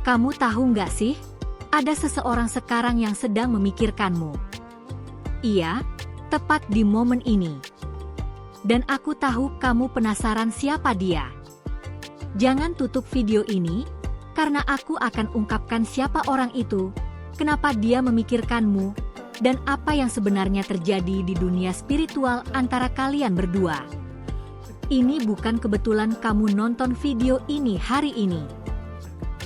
Kamu tahu nggak sih? Ada seseorang sekarang yang sedang memikirkanmu. Iya, tepat di momen ini. Dan aku tahu kamu penasaran siapa dia. Jangan tutup video ini, karena aku akan ungkapkan siapa orang itu, kenapa dia memikirkanmu, dan apa yang sebenarnya terjadi di dunia spiritual antara kalian berdua. Ini bukan kebetulan kamu nonton video ini hari ini.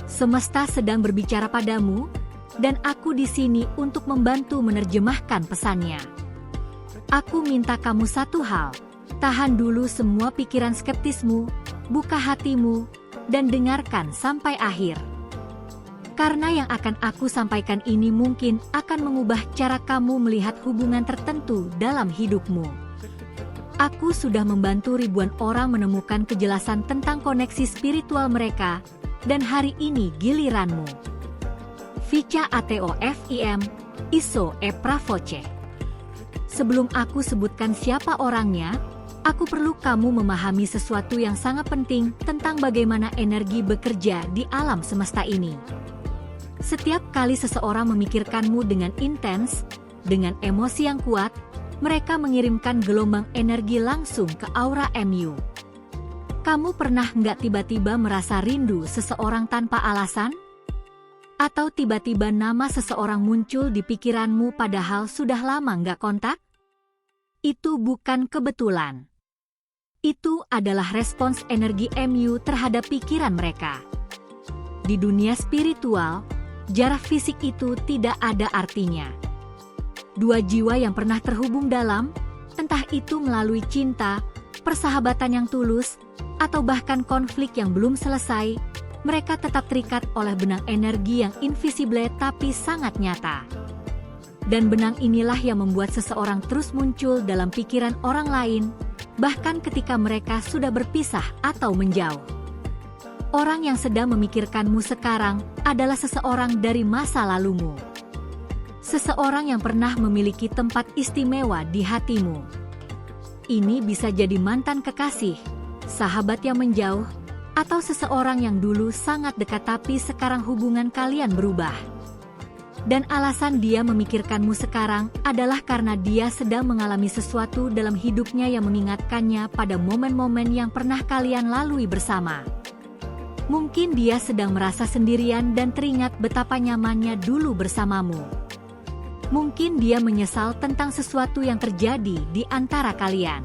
Semesta sedang berbicara padamu, dan aku di sini untuk membantu menerjemahkan pesannya. Aku minta kamu satu hal, tahan dulu semua pikiran skeptismu, buka hatimu, dan dengarkan sampai akhir. Karena yang akan aku sampaikan ini mungkin akan mengubah cara kamu melihat hubungan tertentu dalam hidupmu. Aku sudah membantu ribuan orang menemukan kejelasan tentang koneksi spiritual mereka, dan hari ini giliranmu. Vicha Ateofim, Iso e Pravoce. Sebelum aku sebutkan siapa orangnya, aku perlu kamu memahami sesuatu yang sangat penting tentang bagaimana energi bekerja di alam semesta ini. Setiap kali seseorang memikirkanmu dengan intens, dengan emosi yang kuat, mereka mengirimkan gelombang energi langsung ke aura MU. Kamu pernah nggak tiba-tiba merasa rindu seseorang tanpa alasan? Atau tiba-tiba nama seseorang muncul di pikiranmu padahal sudah lama nggak kontak? Itu bukan kebetulan. Itu adalah respons energi MU terhadap pikiran mereka. Di dunia spiritual, jarak fisik itu tidak ada artinya. Dua jiwa yang pernah terhubung dalam, entah itu melalui cinta, persahabatan yang tulus, atau bahkan konflik yang belum selesai, mereka tetap terikat oleh benang energi yang invisible tapi sangat nyata. Dan benang inilah yang membuat seseorang terus muncul dalam pikiran orang lain, bahkan ketika mereka sudah berpisah atau menjauh. Orang yang sedang memikirkanmu sekarang adalah seseorang dari masa lalumu. Seseorang yang pernah memiliki tempat istimewa di hatimu. Ini bisa jadi mantan kekasih, sahabat yang menjauh, atau seseorang yang dulu sangat dekat tapi sekarang hubungan kalian berubah. Dan alasan dia memikirkanmu sekarang adalah karena dia sedang mengalami sesuatu dalam hidupnya yang mengingatkannya pada momen-momen yang pernah kalian lalui bersama. Mungkin dia sedang merasa sendirian dan teringat betapa nyamannya dulu bersamamu. Mungkin dia menyesal tentang sesuatu yang terjadi di antara kalian.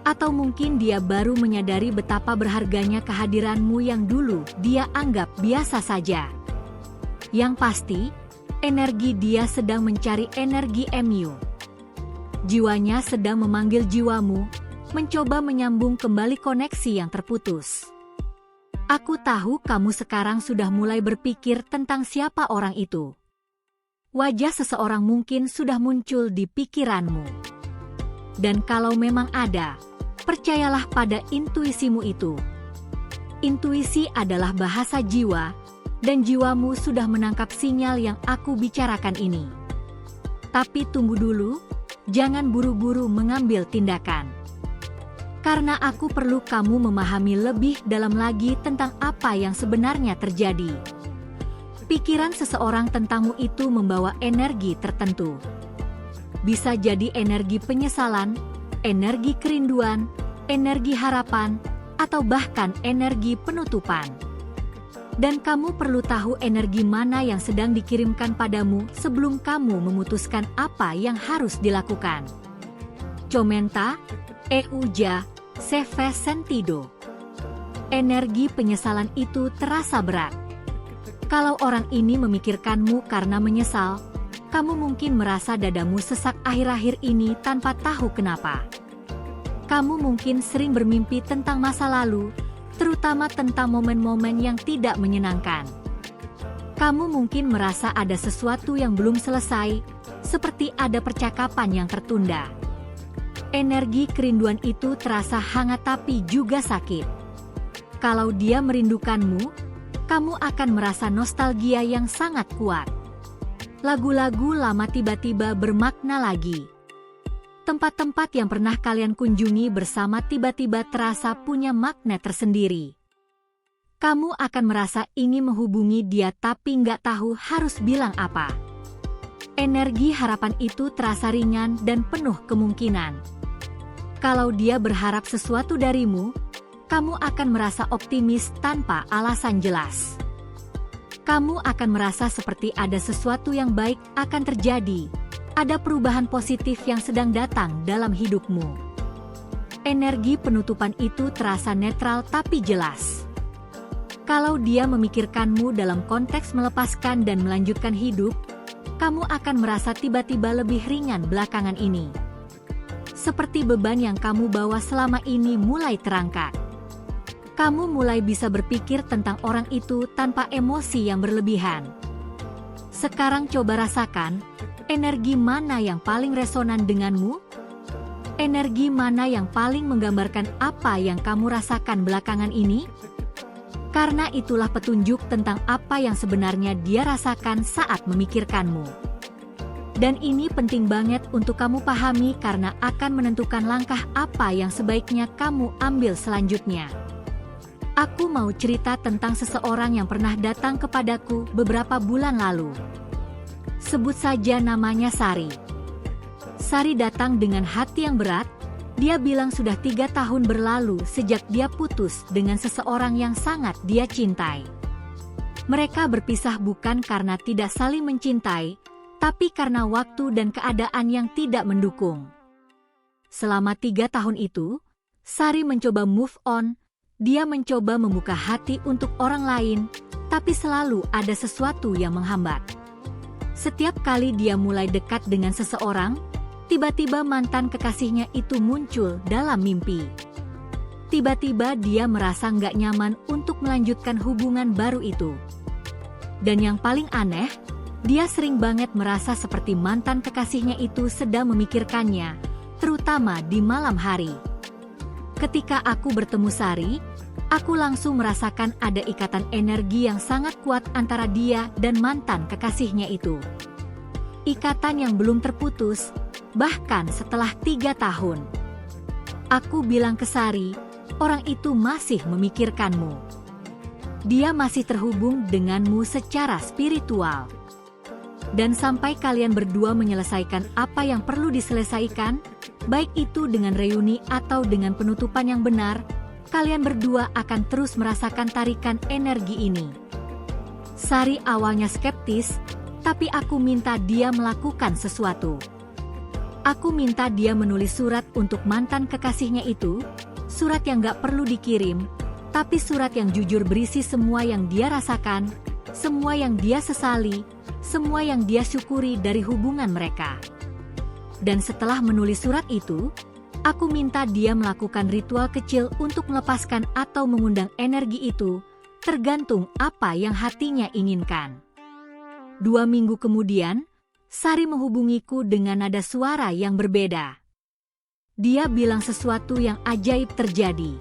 Atau mungkin dia baru menyadari betapa berharganya kehadiranmu yang dulu dia anggap biasa saja. Yang pasti, energi dia sedang mencari energi MU. Jiwanya sedang memanggil jiwamu, mencoba menyambung kembali koneksi yang terputus. Aku tahu kamu sekarang sudah mulai berpikir tentang siapa orang itu. Wajah seseorang mungkin sudah muncul di pikiranmu. Dan kalau memang ada, percayalah pada intuisimu itu. Intuisi adalah bahasa jiwa, dan jiwamu sudah menangkap sinyal yang aku bicarakan ini. Tapi tunggu dulu, jangan buru-buru mengambil tindakan. Karena aku perlu kamu memahami lebih dalam lagi tentang apa yang sebenarnya terjadi. Pikiran seseorang tentangmu itu membawa energi tertentu. Bisa jadi energi penyesalan, energi kerinduan, energi harapan, atau bahkan energi penutupan. Dan kamu perlu tahu energi mana yang sedang dikirimkan padamu sebelum kamu memutuskan apa yang harus dilakukan. Comenta, Euja, Seve Sentido. Energi penyesalan itu terasa berat. Kalau orang ini memikirkanmu karena menyesal, kamu mungkin merasa dadamu sesak akhir-akhir ini tanpa tahu kenapa. Kamu mungkin sering bermimpi tentang masa lalu, terutama tentang momen-momen yang tidak menyenangkan. Kamu mungkin merasa ada sesuatu yang belum selesai, seperti ada percakapan yang tertunda. Energi kerinduan itu terasa hangat tapi juga sakit. Kalau dia merindukanmu, kamu akan merasa nostalgia yang sangat kuat. Lagu-lagu lama tiba-tiba bermakna lagi. Tempat-tempat yang pernah kalian kunjungi bersama tiba-tiba terasa punya makna tersendiri. Kamu akan merasa ingin menghubungi dia tapi nggak tahu harus bilang apa. Energi harapan itu terasa ringan dan penuh kemungkinan. Kalau dia berharap sesuatu darimu, kamu akan merasa optimis tanpa alasan jelas. Kamu akan merasa seperti ada sesuatu yang baik akan terjadi, ada perubahan positif yang sedang datang dalam hidupmu. Energi penutupan itu terasa netral tapi jelas. Kalau dia memikirkanmu dalam konteks melepaskan dan melanjutkan hidup, kamu akan merasa tiba-tiba lebih ringan belakangan ini. Seperti beban yang kamu bawa selama ini mulai terangkat. Kamu mulai bisa berpikir tentang orang itu tanpa emosi yang berlebihan. Sekarang coba rasakan, energi mana yang paling resonan denganmu? Energi mana yang paling menggambarkan apa yang kamu rasakan belakangan ini? Karena itulah petunjuk tentang apa yang sebenarnya dia rasakan saat memikirkanmu. Dan ini penting banget untuk kamu pahami karena akan menentukan langkah apa yang sebaiknya kamu ambil selanjutnya. Aku mau cerita tentang seseorang yang pernah datang kepadaku beberapa bulan lalu. Sebut saja namanya Sari. Sari datang dengan hati yang berat. Dia bilang sudah 3 tahun berlalu sejak dia putus dengan seseorang yang sangat dia cintai. Mereka berpisah bukan karena tidak saling mencintai, tapi karena waktu dan keadaan yang tidak mendukung. Selama 3 tahun itu, Sari mencoba move on. Dia mencoba membuka hati untuk orang lain, tapi selalu ada sesuatu yang menghambat. Setiap kali dia mulai dekat dengan seseorang, tiba-tiba mantan kekasihnya itu muncul dalam mimpi. Tiba-tiba dia merasa nggak nyaman untuk melanjutkan hubungan baru itu. Dan yang paling aneh, dia sering banget merasa seperti mantan kekasihnya itu sedang memikirkannya, terutama di malam hari. Ketika aku bertemu Sari, aku langsung merasakan ada ikatan energi yang sangat kuat antara dia dan mantan kekasihnya itu. Ikatan yang belum terputus, bahkan setelah 3 tahun. Aku bilang ke Sari, orang itu masih memikirkanmu. Dia masih terhubung denganmu secara spiritual. Dan sampai kalian berdua menyelesaikan apa yang perlu diselesaikan, baik itu dengan reuni atau dengan penutupan yang benar, kalian berdua akan terus merasakan tarikan energi ini. Sari awalnya skeptis, tapi aku minta dia melakukan sesuatu. Aku minta dia menulis surat untuk mantan kekasihnya itu, surat yang gak perlu dikirim, tapi surat yang jujur berisi semua yang dia rasakan, semua yang dia sesali, semua yang dia syukuri dari hubungan mereka. Dan setelah menulis surat itu, aku minta dia melakukan ritual kecil untuk melepaskan atau mengundang energi itu, tergantung apa yang hatinya inginkan. 2 minggu kemudian, Sari menghubungiku dengan nada suara yang berbeda. Dia bilang sesuatu yang ajaib terjadi.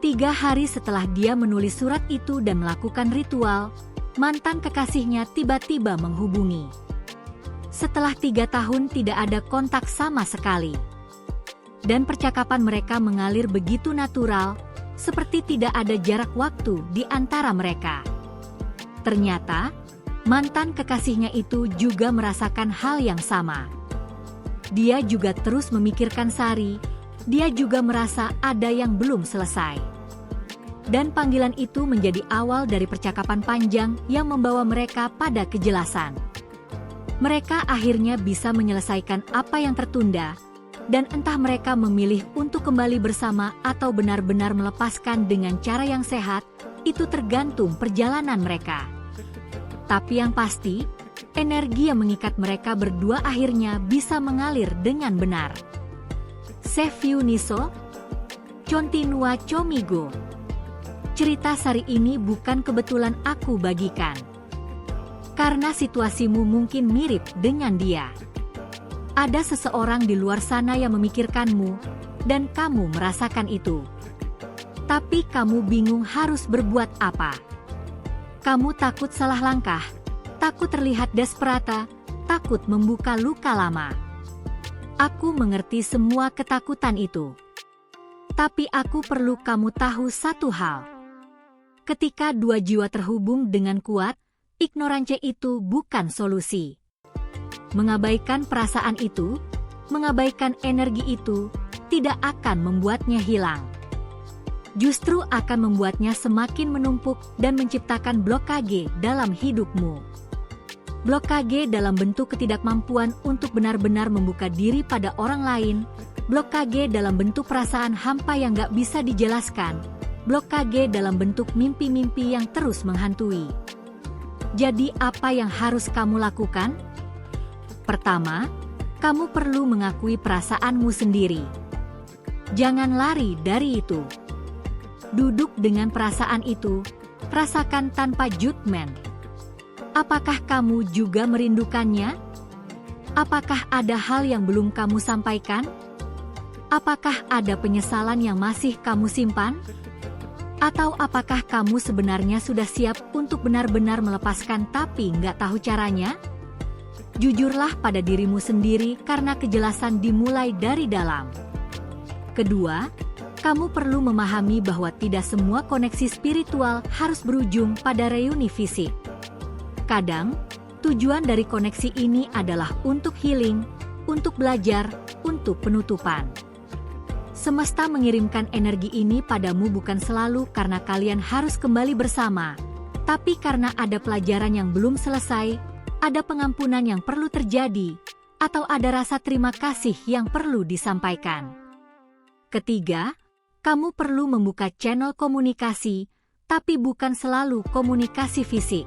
3 hari setelah dia menulis surat itu dan melakukan ritual, mantan kekasihnya tiba-tiba menghubungi. Setelah 3 tahun tidak ada kontak sama sekali. Dan percakapan mereka mengalir begitu natural, seperti tidak ada jarak waktu di antara mereka. Ternyata, mantan kekasihnya itu juga merasakan hal yang sama. Dia juga terus memikirkan Sari, dia juga merasa ada yang belum selesai. Dan panggilan itu menjadi awal dari percakapan panjang yang membawa mereka pada kejelasan. Mereka akhirnya bisa menyelesaikan apa yang tertunda, dan entah mereka memilih untuk kembali bersama atau benar-benar melepaskan dengan cara yang sehat, itu tergantung perjalanan mereka. Tapi yang pasti, energi yang mengikat mereka berdua akhirnya bisa mengalir dengan benar. Save you Niso, Continua Comigo. Cerita Sari ini bukan kebetulan aku bagikan. Karena situasimu mungkin mirip dengan dia. Ada seseorang di luar sana yang memikirkanmu, dan kamu merasakan itu. Tapi kamu bingung harus berbuat apa. Kamu takut salah langkah, takut terlihat desperata, takut membuka luka lama. Aku mengerti semua ketakutan itu. Tapi aku perlu kamu tahu satu hal. Ketika dua jiwa terhubung dengan kuat, ignoransi itu bukan solusi. Mengabaikan perasaan itu, mengabaikan energi itu, tidak akan membuatnya hilang. Justru akan membuatnya semakin menumpuk dan menciptakan blokade dalam hidupmu. Blokade dalam bentuk ketidakmampuan untuk benar-benar membuka diri pada orang lain, blokade dalam bentuk perasaan hampa yang gak bisa dijelaskan, blokade dalam bentuk mimpi-mimpi yang terus menghantui. Jadi apa yang harus kamu lakukan? Pertama, kamu perlu mengakui perasaanmu sendiri. Jangan lari dari itu. Duduk dengan perasaan itu, rasakan tanpa judgement. Apakah kamu juga merindukannya? Apakah ada hal yang belum kamu sampaikan? Apakah ada penyesalan yang masih kamu simpan? Atau apakah kamu sebenarnya sudah siap untuk benar-benar melepaskan tapi nggak tahu caranya? Jujurlah pada dirimu sendiri karena kejelasan dimulai dari dalam. Kedua, kamu perlu memahami bahwa tidak semua koneksi spiritual harus berujung pada reuni fisik. Kadang, tujuan dari koneksi ini adalah untuk healing, untuk belajar, untuk penutupan. Semesta mengirimkan energi ini padamu bukan selalu karena kalian harus kembali bersama, tapi karena ada pelajaran yang belum selesai, ada pengampunan yang perlu terjadi, atau ada rasa terima kasih yang perlu disampaikan. Ketiga, kamu perlu membuka channel komunikasi, tapi bukan selalu komunikasi fisik.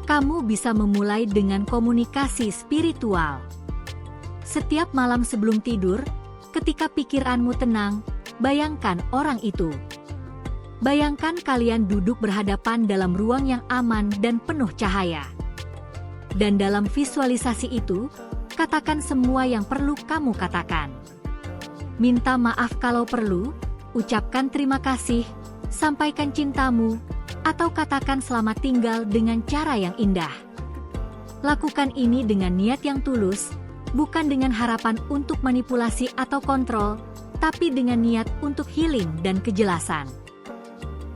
Kamu bisa memulai dengan komunikasi spiritual. Setiap malam sebelum tidur, ketika pikiranmu tenang, bayangkan orang itu. Bayangkan kalian duduk berhadapan dalam ruang yang aman dan penuh cahaya. Dan dalam visualisasi itu, katakan semua yang perlu kamu katakan. Minta maaf kalau perlu, ucapkan terima kasih, sampaikan cintamu, atau katakan selamat tinggal dengan cara yang indah. Lakukan ini dengan niat yang tulus, bukan dengan harapan untuk manipulasi atau kontrol, tapi dengan niat untuk healing dan kejelasan.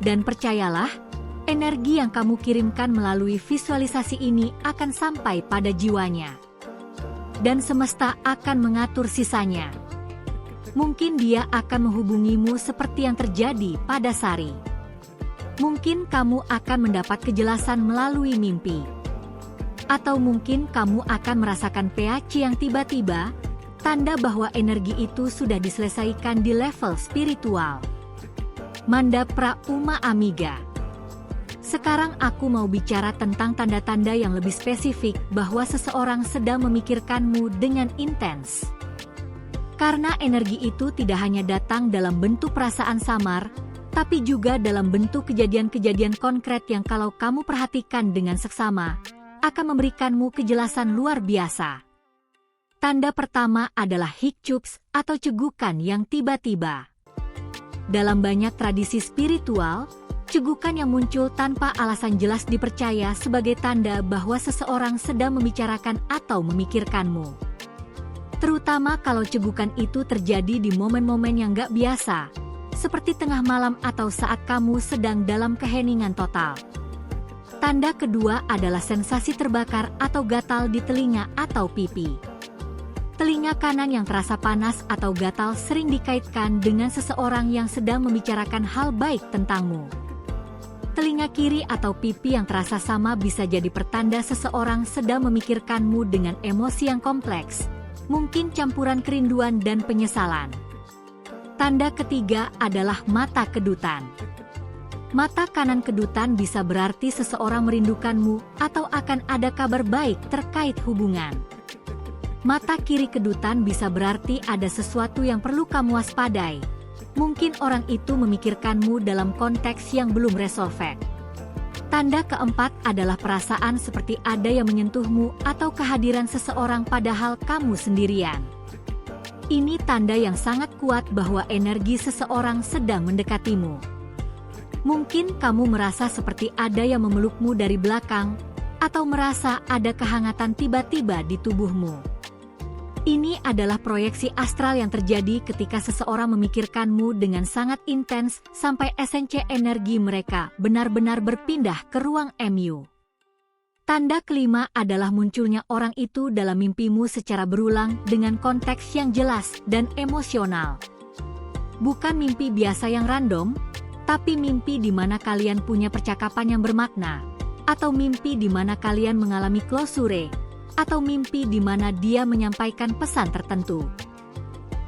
Dan percayalah, energi yang kamu kirimkan melalui visualisasi ini akan sampai pada jiwanya. Dan semesta akan mengatur sisanya. Mungkin dia akan menghubungimu seperti yang terjadi pada Sari. Mungkin kamu akan mendapat kejelasan melalui mimpi. Atau mungkin kamu akan merasakan PAC yang tiba-tiba, tanda bahwa energi itu sudah diselesaikan di level spiritual. Manda Pra Uma Amiga. Sekarang aku mau bicara tentang tanda-tanda yang lebih spesifik bahwa seseorang sedang memikirkanmu dengan intens. Karena energi itu tidak hanya datang dalam bentuk perasaan samar, tapi juga dalam bentuk kejadian-kejadian konkret yang kalau kamu perhatikan dengan seksama, akan memberikanmu kejelasan luar biasa. Tanda pertama adalah hiccups atau cegukan yang tiba-tiba. Dalam banyak tradisi spiritual, cegukan yang muncul tanpa alasan jelas dipercaya sebagai tanda bahwa seseorang sedang membicarakan atau memikirkanmu. Terutama kalau cegukan itu terjadi di momen-momen yang gak biasa, seperti tengah malam atau saat kamu sedang dalam keheningan total. Tanda kedua adalah sensasi terbakar atau gatal di telinga atau pipi. Telinga kanan yang terasa panas atau gatal sering dikaitkan dengan seseorang yang sedang membicarakan hal baik tentangmu. Telinga kiri atau pipi yang terasa sama bisa jadi pertanda seseorang sedang memikirkanmu dengan emosi yang kompleks, mungkin campuran kerinduan dan penyesalan. Tanda ketiga adalah mata kedutan. Mata kanan kedutan bisa berarti seseorang merindukanmu atau akan ada kabar baik terkait hubungan. Mata kiri kedutan bisa berarti ada sesuatu yang perlu kamu waspadai. Mungkin orang itu memikirkanmu dalam konteks yang belum resolve. Tanda keempat adalah perasaan seperti ada yang menyentuhmu atau kehadiran seseorang padahal kamu sendirian. Ini tanda yang sangat kuat bahwa energi seseorang sedang mendekatimu. Mungkin kamu merasa seperti ada yang memelukmu dari belakang, atau merasa ada kehangatan tiba-tiba di tubuhmu. Ini adalah proyeksi astral yang terjadi ketika seseorang memikirkanmu dengan sangat intens sampai esensi energi mereka benar-benar berpindah ke ruang MU. Tanda kelima adalah munculnya orang itu dalam mimpimu secara berulang dengan konteks yang jelas dan emosional. Bukan mimpi biasa yang random, tapi mimpi di mana kalian punya percakapan yang bermakna, atau mimpi di mana kalian mengalami closure, atau mimpi di mana dia menyampaikan pesan tertentu.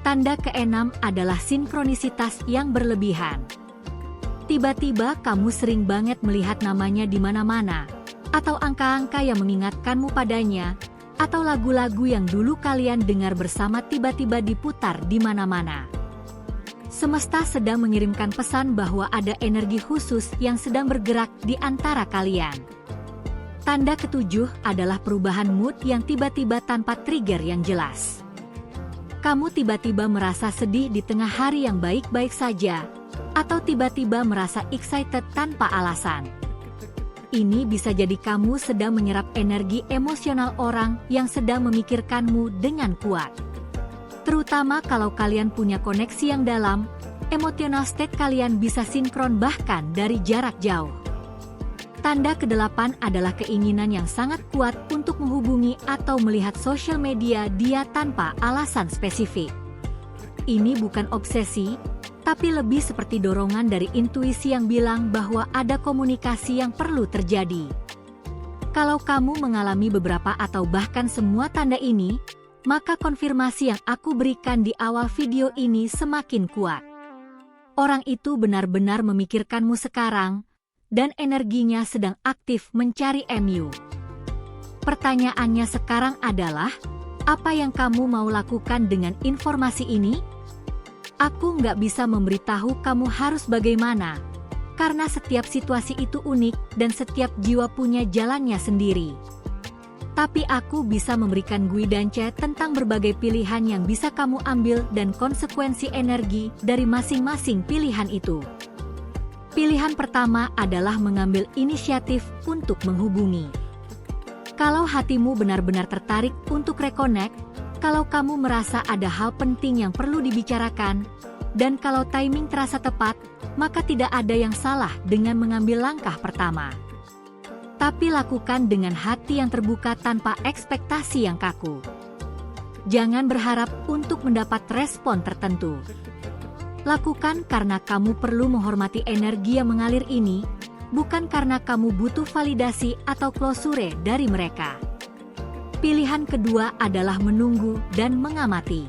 Tanda keenam adalah sinkronisitas yang berlebihan. Tiba-tiba kamu sering banget melihat namanya di mana-mana, atau angka-angka yang mengingatkanmu padanya, atau lagu-lagu yang dulu kalian dengar bersama tiba-tiba diputar di mana-mana. Semesta sedang mengirimkan pesan bahwa ada energi khusus yang sedang bergerak di antara kalian. Tanda ketujuh adalah perubahan mood yang tiba-tiba tanpa trigger yang jelas. Kamu tiba-tiba merasa sedih di tengah hari yang baik-baik saja, atau tiba-tiba merasa excited tanpa alasan. Ini bisa jadi kamu sedang menyerap energi emosional orang yang sedang memikirkanmu dengan kuat. Terutama kalau kalian punya koneksi yang dalam, emotional state kalian bisa sinkron bahkan dari jarak jauh. Tanda kedelapan adalah keinginan yang sangat kuat untuk menghubungi atau melihat sosial media dia tanpa alasan spesifik. Ini bukan obsesi, tapi lebih seperti dorongan dari intuisi yang bilang bahwa ada komunikasi yang perlu terjadi. Kalau kamu mengalami beberapa atau bahkan semua tanda ini, maka konfirmasi yang aku berikan di awal video ini semakin kuat. Orang itu benar-benar memikirkanmu sekarang, dan energinya sedang aktif mencari MU. Pertanyaannya sekarang adalah, apa yang kamu mau lakukan dengan informasi ini? Aku nggak bisa memberitahu kamu harus bagaimana, karena setiap situasi itu unik dan setiap jiwa punya jalannya sendiri. Tapi aku bisa memberikan guidance tentang berbagai pilihan yang bisa kamu ambil dan konsekuensi energi dari masing-masing pilihan itu. Pilihan pertama adalah mengambil inisiatif untuk menghubungi. Kalau hatimu benar-benar tertarik untuk reconnect, kalau kamu merasa ada hal penting yang perlu dibicarakan, dan kalau timing terasa tepat, maka tidak ada yang salah dengan mengambil langkah pertama. Tapi lakukan dengan hati yang terbuka tanpa ekspektasi yang kaku. Jangan berharap untuk mendapat respon tertentu. Lakukan karena kamu perlu menghormati energi yang mengalir ini, bukan karena kamu butuh validasi atau closure dari mereka. Pilihan kedua adalah menunggu dan mengamati.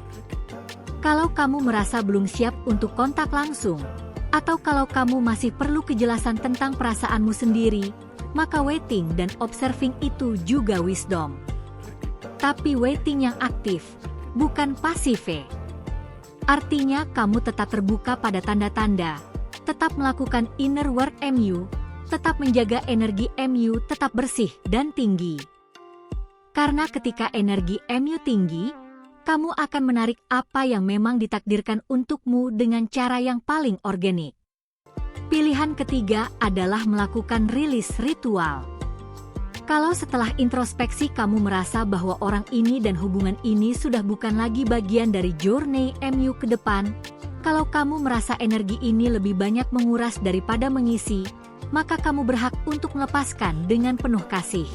Kalau kamu merasa belum siap untuk kontak langsung, atau kalau kamu masih perlu kejelasan tentang perasaanmu sendiri, maka waiting dan observing itu juga wisdom. Tapi waiting yang aktif, bukan pasif. Artinya kamu tetap terbuka pada tanda-tanda, tetap melakukan inner work MU, tetap menjaga energi MU tetap bersih dan tinggi. Karena ketika energi MU tinggi, kamu akan menarik apa yang memang ditakdirkan untukmu dengan cara yang paling organik. Pilihan ketiga adalah melakukan rilis ritual. Kalau setelah introspeksi kamu merasa bahwa orang ini dan hubungan ini sudah bukan lagi bagian dari journey MU ke depan, kalau kamu merasa energi ini lebih banyak menguras daripada mengisi, maka kamu berhak untuk melepaskan dengan penuh kasih.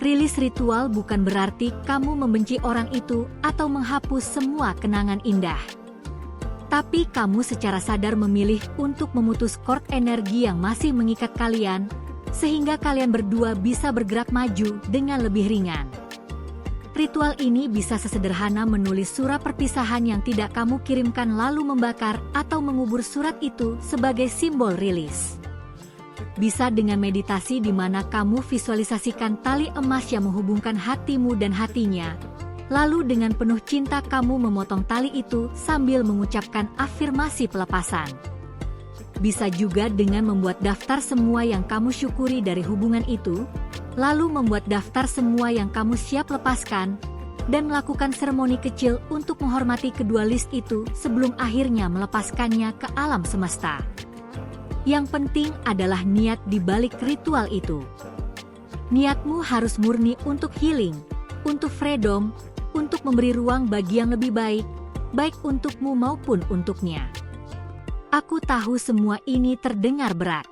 Rilis ritual bukan berarti kamu membenci orang itu atau menghapus semua kenangan indah. Tapi kamu secara sadar memilih untuk memutus cord energi yang masih mengikat kalian, sehingga kalian berdua bisa bergerak maju dengan lebih ringan. Ritual ini bisa sesederhana menulis surat perpisahan yang tidak kamu kirimkan lalu membakar atau mengubur surat itu sebagai simbol rilis. Bisa dengan meditasi di mana kamu visualisasikan tali emas yang menghubungkan hatimu dan hatinya, lalu dengan penuh cinta kamu memotong tali itu sambil mengucapkan afirmasi pelepasan. Bisa juga dengan membuat daftar semua yang kamu syukuri dari hubungan itu, lalu membuat daftar semua yang kamu siap lepaskan, dan melakukan seremoni kecil untuk menghormati kedua list itu sebelum akhirnya melepaskannya ke alam semesta. Yang penting adalah niat di balik ritual itu. Niatmu harus murni untuk healing, untuk freedom, untuk memberi ruang bagi yang lebih baik, baik untukmu maupun untuknya. Aku tahu semua ini terdengar berat.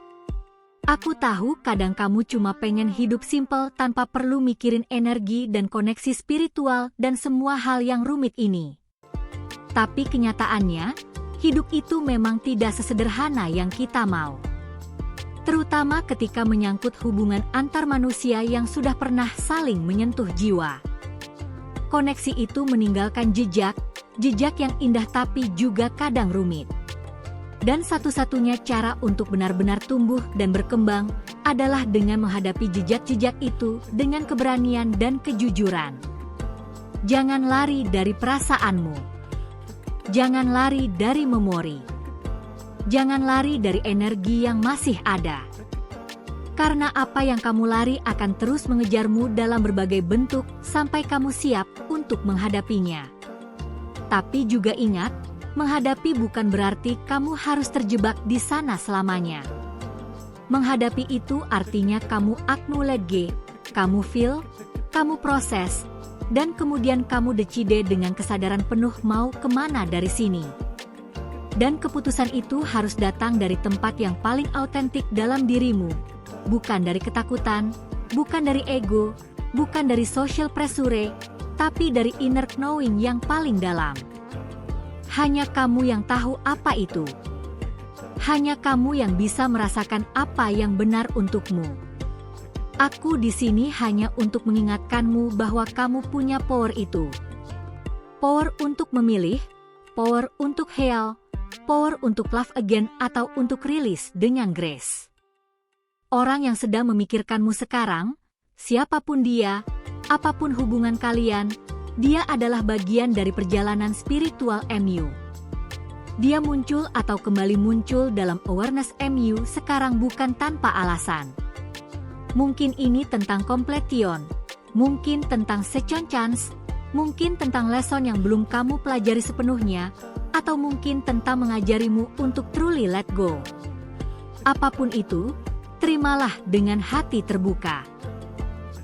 Aku tahu kadang kamu cuma pengen hidup simpel tanpa perlu mikirin energi dan koneksi spiritual dan semua hal yang rumit ini. Tapi kenyataannya, hidup itu memang tidak sesederhana yang kita mau. Terutama ketika menyangkut hubungan antar manusia yang sudah pernah saling menyentuh jiwa. Koneksi itu meninggalkan jejak yang indah tapi juga kadang rumit. Dan satu-satunya cara untuk benar-benar tumbuh dan berkembang adalah dengan menghadapi jejak-jejak itu dengan keberanian dan kejujuran. Jangan lari dari perasaanmu. Jangan lari dari memori. Jangan lari dari energi yang masih ada. Karena apa yang kamu lari akan terus mengejarmu dalam berbagai bentuk sampai kamu siap untuk menghadapinya. Tapi juga ingat, menghadapi bukan berarti kamu harus terjebak di sana selamanya. Menghadapi itu artinya kamu acknowledge, kamu feel, kamu proses, dan kemudian kamu decide dengan kesadaran penuh mau kemana dari sini. Dan keputusan itu harus datang dari tempat yang paling autentik dalam dirimu, bukan dari ketakutan, bukan dari ego, bukan dari social pressure, tapi dari inner knowing yang paling dalam. Hanya kamu yang tahu apa itu. Hanya kamu yang bisa merasakan apa yang benar untukmu. Aku di sini hanya untuk mengingatkanmu bahwa kamu punya power itu. Power untuk memilih, power untuk heal, power untuk love again atau untuk rilis dengan grace. Orang yang sedang memikirkanmu sekarang, siapapun dia, apapun hubungan kalian, dia adalah bagian dari perjalanan spiritual MU. Dia muncul atau kembali muncul dalam awareness MU sekarang bukan tanpa alasan. Mungkin ini tentang completion, mungkin tentang second chance, mungkin tentang lesson yang belum kamu pelajari sepenuhnya, atau mungkin tentang mengajarimu untuk truly let go. Apapun itu, terimalah dengan hati terbuka.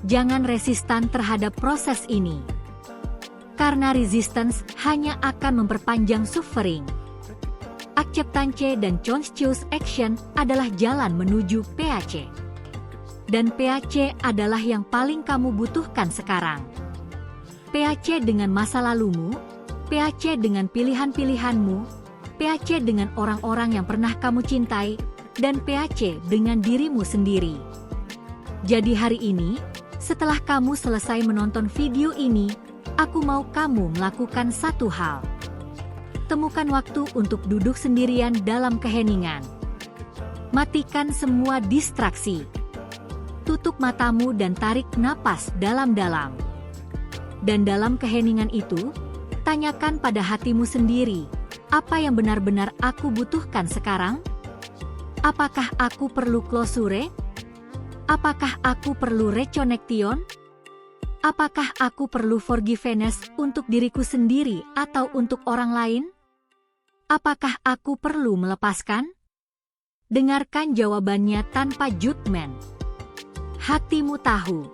Jangan resistan terhadap proses ini. Karena resistance hanya akan memperpanjang suffering. Acceptance dan conscious action adalah jalan menuju PAC. Dan PAC adalah yang paling kamu butuhkan sekarang. PAC dengan masa lalumu, PAC dengan pilihan-pilihanmu, PAC dengan orang-orang yang pernah kamu cintai, dan PAC dengan dirimu sendiri. Jadi hari ini, setelah kamu selesai menonton video ini, aku mau kamu melakukan satu hal. Temukan waktu untuk duduk sendirian dalam keheningan. Matikan semua distraksi. Tutup matamu dan tarik napas dalam-dalam. Dan dalam keheningan itu, tanyakan pada hatimu sendiri, apa yang benar-benar aku butuhkan sekarang? Apakah aku perlu closure? Apakah aku perlu reconnection? Apakah aku perlu forgiveness untuk diriku sendiri atau untuk orang lain? Apakah aku perlu melepaskan? Dengarkan jawabannya tanpa judgment. Hatimu tahu.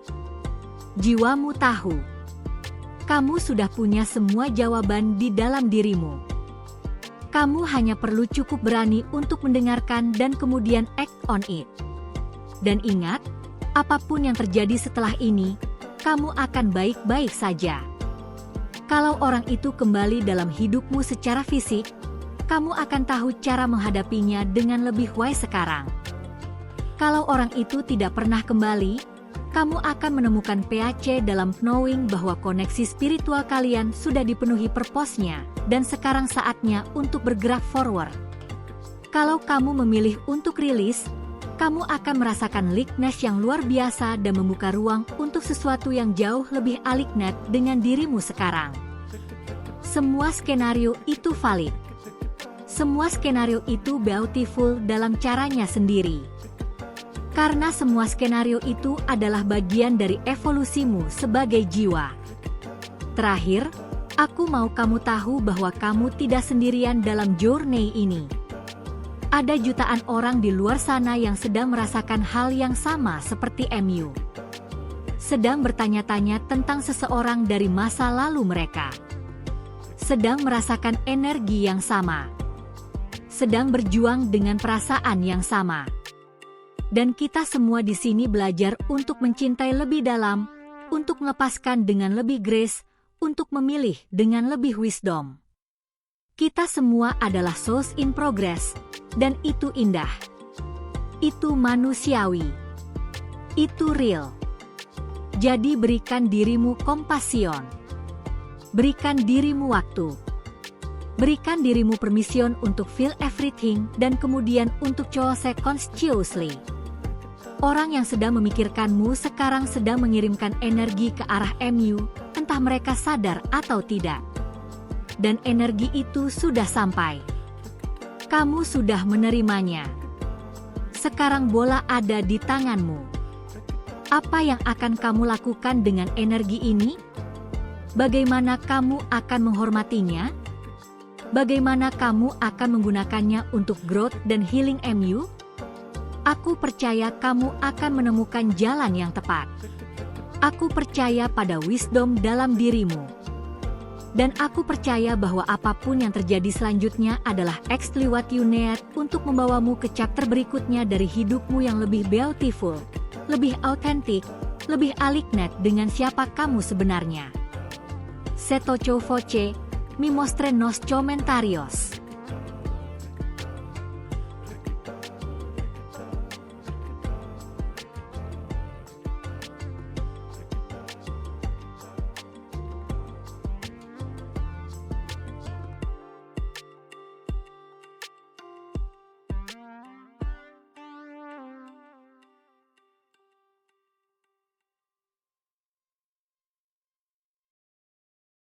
Jiwamu tahu. Kamu sudah punya semua jawaban di dalam dirimu. Kamu hanya perlu cukup berani untuk mendengarkan dan kemudian act on it. Dan ingat, apapun yang terjadi setelah ini, kamu akan baik-baik saja. Kalau orang itu kembali dalam hidupmu secara fisik, kamu akan tahu cara menghadapinya dengan lebih wise sekarang. Kalau orang itu tidak pernah kembali, kamu akan menemukan PAC dalam knowing bahwa koneksi spiritual kalian sudah dipenuhi purpose-nya, dan sekarang saatnya untuk bergerak forward. Kalau kamu memilih untuk rilis, kamu akan merasakan likeness yang luar biasa dan membuka ruang untuk sesuatu yang jauh lebih alignet dengan dirimu sekarang. Semua skenario itu valid. Semua skenario itu beautiful dalam caranya sendiri. Karena semua skenario itu adalah bagian dari evolusimu sebagai jiwa. Terakhir, aku mau kamu tahu bahwa kamu tidak sendirian dalam journey ini. Ada jutaan orang di luar sana yang sedang merasakan hal yang sama seperti MU. sedang bertanya-tanya tentang seseorang dari masa lalu mereka, sedang merasakan energi yang sama, sedang berjuang dengan perasaan yang sama. Dan kita semua di sini belajar untuk mencintai lebih dalam, untuk melepaskan dengan lebih grace, untuk memilih dengan lebih wisdom. Kita semua adalah souls in progress, dan itu indah. Itu manusiawi. Itu real. Jadi berikan dirimu kompasion. Berikan dirimu waktu. Berikan dirimu permission untuk feel everything dan kemudian untuk choose consciously. Orang yang sedang memikirkanmu sekarang sedang mengirimkan energi ke arah MU, entah mereka sadar atau tidak. Dan energi itu sudah sampai. Kamu sudah menerimanya. Sekarang bola ada di tanganmu. Apa yang akan kamu lakukan dengan energi ini? Bagaimana kamu akan menghormatinya? Bagaimana kamu akan menggunakannya untuk growth dan healing MU? Aku percaya kamu akan menemukan jalan yang tepat. Aku percaya pada wisdom dalam dirimu. Dan aku percaya bahwa apapun yang terjadi selanjutnya adalah exactly what you need untuk membawamu ke chapter berikutnya dari hidupmu yang lebih beautiful, lebih autentik, lebih alignet dengan siapa kamu sebenarnya. Setocho voce, mi mostre nos comentarios.